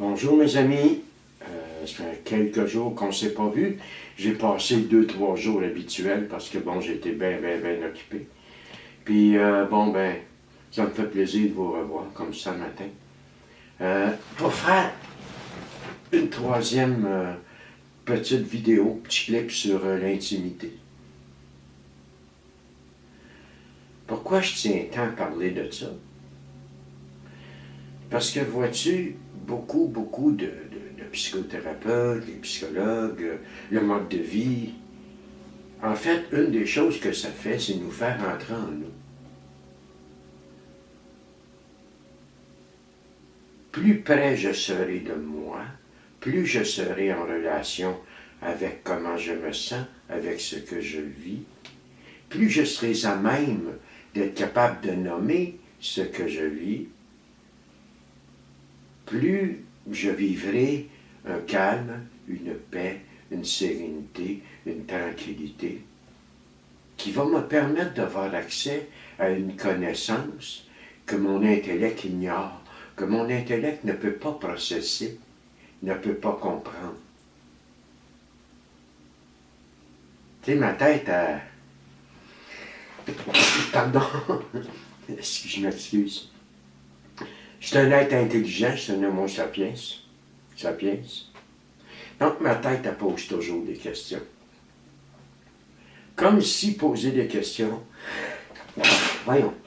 Bonjour mes amis, ça fait quelques jours qu'on ne s'est pas vu. J'ai passé 2-3 jours habituels parce que bon, j'étais bien occupé. Puis ça me fait plaisir de vous revoir comme ça le matin. Pour faire une troisième petite vidéo, petit clip sur l'intimité. Pourquoi je tiens tant à parler de ça? Parce que vois-tu, beaucoup de psychothérapeutes, les psychologues, le mode de vie, en fait, une des choses que ça fait, c'est nous faire entrer en nous. Plus près je serai de moi, plus je serai en relation avec comment je me sens, avec ce que je vis, plus je serai à même d'être capable de nommer ce que je vis, plus je vivrai un calme, une paix, une sérénité, une tranquillité, qui va me permettre d'avoir accès à une connaissance que mon intellect ignore, que mon intellect ne peut pas processer, ne peut pas comprendre. Tu sais, ma tête a... Pardon, je m'excuse. Je suis un être intelligent, je suis un homo sapiens. Donc, ma tête, elle pose toujours des questions. Comme si poser des questions,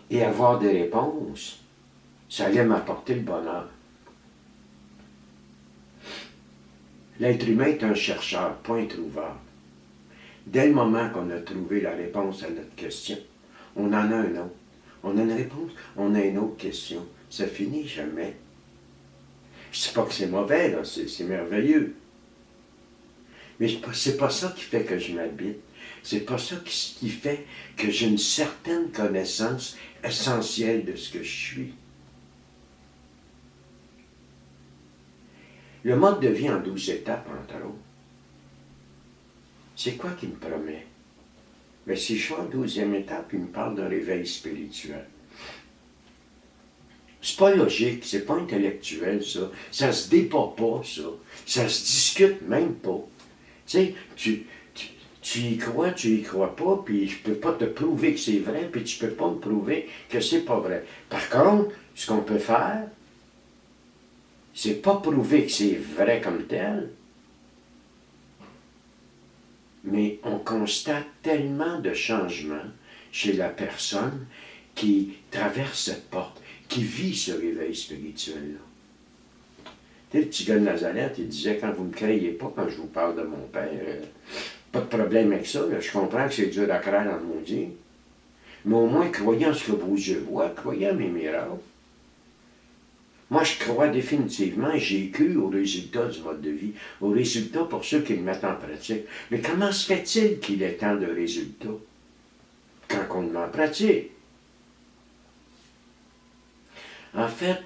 et avoir des réponses, ça allait m'apporter le bonheur. L'être humain est un chercheur, pas un trouveur. Dès le moment qu'on a trouvé la réponse à notre question, on en a un autre. On a une réponse, on a une autre question. Ça finit jamais. Je ne dis pas que c'est mauvais, là, c'est merveilleux. Mais c'est pas ça qui fait que je m'habite. C'est pas ça qui fait que j'ai une certaine connaissance essentielle de ce que je suis. Le mode de vie en 12 étapes, entre autres. C'est quoi qu'il me promet? Mais si je suis en 12e étape, il me parle d'un réveil spirituel. C'est pas logique, c'est pas intellectuel, ça. Ça se débat pas, ça. Ça se discute même pas. Tu sais, tu y crois pas, puis je peux pas te prouver que c'est vrai, puis tu peux pas me prouver que c'est pas vrai. Par contre, ce qu'on peut faire, c'est pas prouver que c'est vrai comme tel, mais on constate tellement de changements chez la personne qui traverse cette porte, qui vit ce réveil spirituel-là. Tu sais, le petit gars de Nazareth, il disait, quand vous ne me croyez pas quand je vous parle de mon père, pas de problème avec ça, là, je comprends que c'est dur à croire dans le maudit, mais au moins, croyez en ce que vos yeux voient, croyez en mes miracles. Moi, je crois définitivement, j'ai cru aux résultats du mode de vie, aux résultats pour ceux qui le mettent en pratique. Mais comment se fait-il qu'il ait tant de résultats quand on le met en pratique? En fait,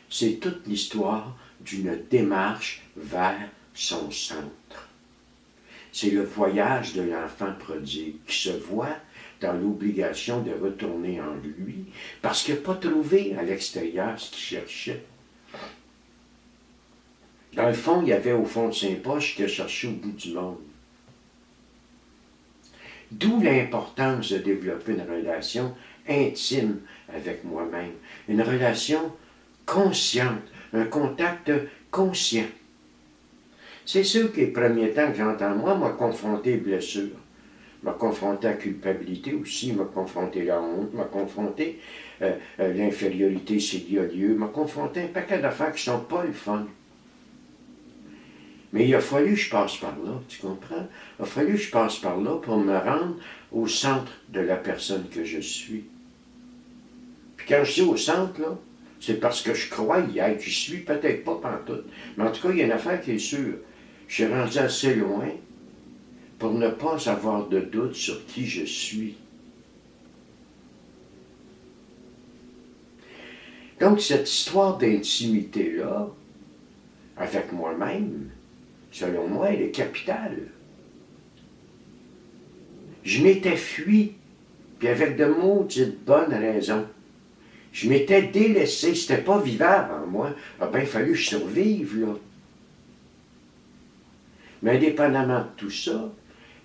c'est toute l'histoire d'une démarche vers son centre. C'est le voyage de l'enfant prodigue qui se voit dans l'obligation de retourner en lui parce qu'il n'a pas trouvé à l'extérieur ce qu'il cherchait. Dans le fond, il y avait au fond de ses poches ce qu'il cherchait au bout du monde. D'où l'importance de développer une relation intime avec moi-même, une relation consciente, un contact conscient. C'est sûr que les premiers temps que j'entends moi, m'a confronté aux blessures, m'a confronté à la culpabilité aussi, m'a confronté à la honte, m'a confronté l'infériorité s'il y a lieu, m'a confronté à un paquet d'affaires qui ne sont pas le fun. Mais il a fallu que je passe par là, tu comprends? Il a fallu que je passe par là pour me rendre au centre de la personne que je suis. Puis quand je dis au centre, là, c'est parce que je crois y être. J'y suis peut-être pas pantoute. Mais en tout cas, il y a une affaire qui est sûre. Je suis rendu assez loin pour ne pas avoir de doute sur qui je suis. Donc, cette histoire d'intimité-là, avec moi-même, selon moi, elle est capitale. Je m'étais fui, puis avec de maudites bonnes raisons. Je m'étais délaissé, c'était pas vivable en moi. Il a bien fallu que je survive, là. Mais indépendamment de tout ça,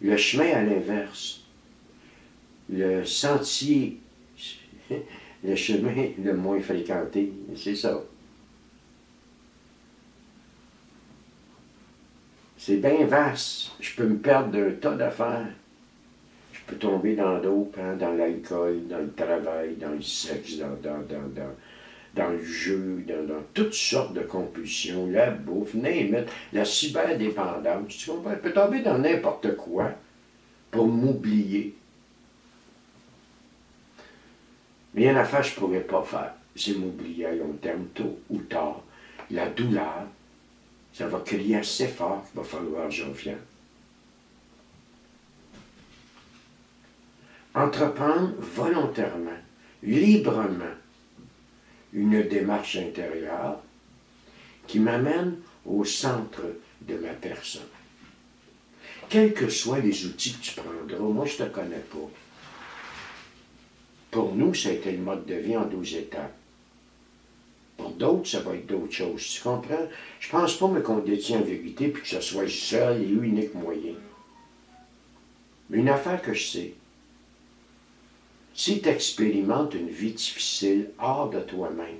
le chemin à l'inverse, le sentier, le chemin le moins fréquenté, c'est ça. C'est bien vaste. Je peux me perdre d'un tas d'affaires. Je peux tomber dans d'autres, hein, dans l'alcool, dans le travail, dans le sexe, dans le jeu, dans toutes sortes de compulsions, la bouffe, name it, la cyberdépendance. Tu comprends? Je peux tomber dans n'importe quoi pour m'oublier. Mais il y a une affaire que je ne pourrais pas faire. C'est m'oublier à long terme, tôt ou tard. La douleur, ça va crier assez fort qu'il va falloir que j'en vienne. Entreprendre volontairement, librement, une démarche intérieure qui m'amène au centre de ma personne. Quels que soient les outils que tu prendras, moi je ne te connais pas. Pour nous, ça a été le mode de vie en 12 étapes. Pour d'autres, ça va être d'autres choses. Tu comprends? Je ne pense pas qu'on détient la vérité puis que ce soit le seul et unique moyen. Mais une affaire que je sais, si tu expérimentes une vie difficile hors de toi-même,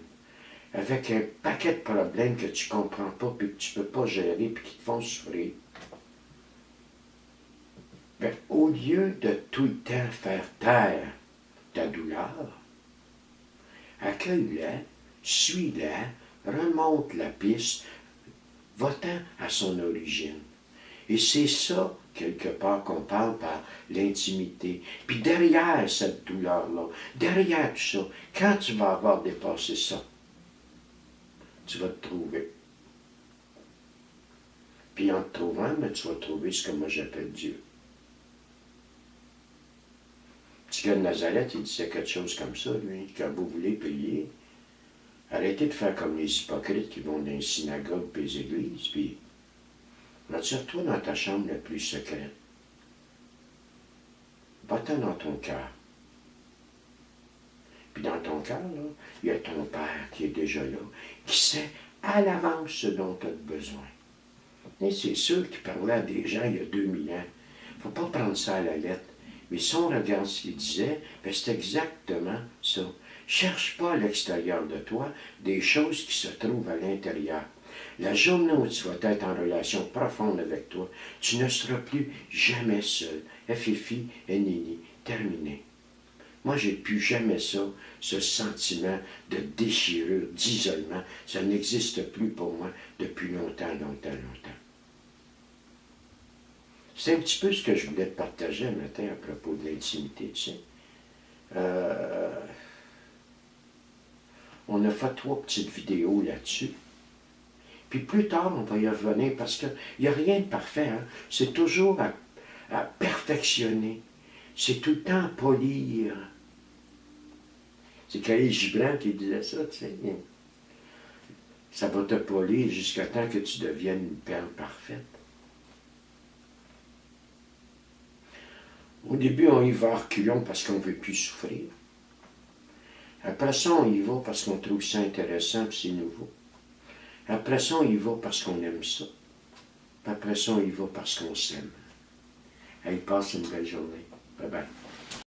avec un paquet de problèmes que tu ne comprends pas et que tu ne peux pas gérer et qui te font souffrir, bien, au lieu de tout le temps faire taire ta douleur, accueille-la, suis-la, remonte la piste, va-t'en à son origine. Et c'est ça, quelque part, qu'on parle par l'intimité. Puis derrière cette douleur-là, derrière tout ça, quand tu vas avoir dépassé ça, tu vas te trouver. Puis en te trouvant, mais tu vas trouver ce que moi j'appelle Dieu. Le petit gars de Nazareth, il disait quelque chose comme ça, lui, quand vous voulez prier, arrêtez de faire comme les hypocrites qui vont dans les synagogues et les églises, puis retire-toi dans ta chambre la plus secrète. Va-t'en dans ton cœur. Puis dans ton cœur, là, il y a ton Père qui est déjà là, qui sait à l'avance ce dont tu as besoin. Et c'est sûr qu'il parlait à des gens il y a 2000 ans. Il ne faut pas prendre ça à la lettre. Mais si on regarde ce qu'il disait, ben c'est exactement ça. Cherche pas à l'extérieur de toi des choses qui se trouvent à l'intérieur. La journée où tu vas être en relation profonde avec toi, tu ne seras plus jamais seul. FFI, NNI, terminé. Moi, j'ai plus jamais ça, ce sentiment de déchirure, d'isolement. Ça n'existe plus pour moi depuis longtemps, longtemps, longtemps. C'est un petit peu ce que je voulais te partager un matin à propos de l'intimité, tu sais. On a fait 3 petites vidéos là-dessus. Puis plus tard, on va y revenir parce qu'il n'y a rien de parfait. Hein? C'est toujours à perfectionner. C'est tout le temps à polir. C'est Khalil Gibran qui disait ça, tu sais. Ça va te polir jusqu'à temps que tu deviennes une perle parfaite. Au début, on y va à reculons parce qu'on ne veut plus souffrir. Après ça, on y va parce qu'on trouve ça intéressant et c'est nouveau. Après ça, on y va parce qu'on aime ça. Après ça, on y va parce qu'on s'aime. Allez, passe une belle journée. Bye bye.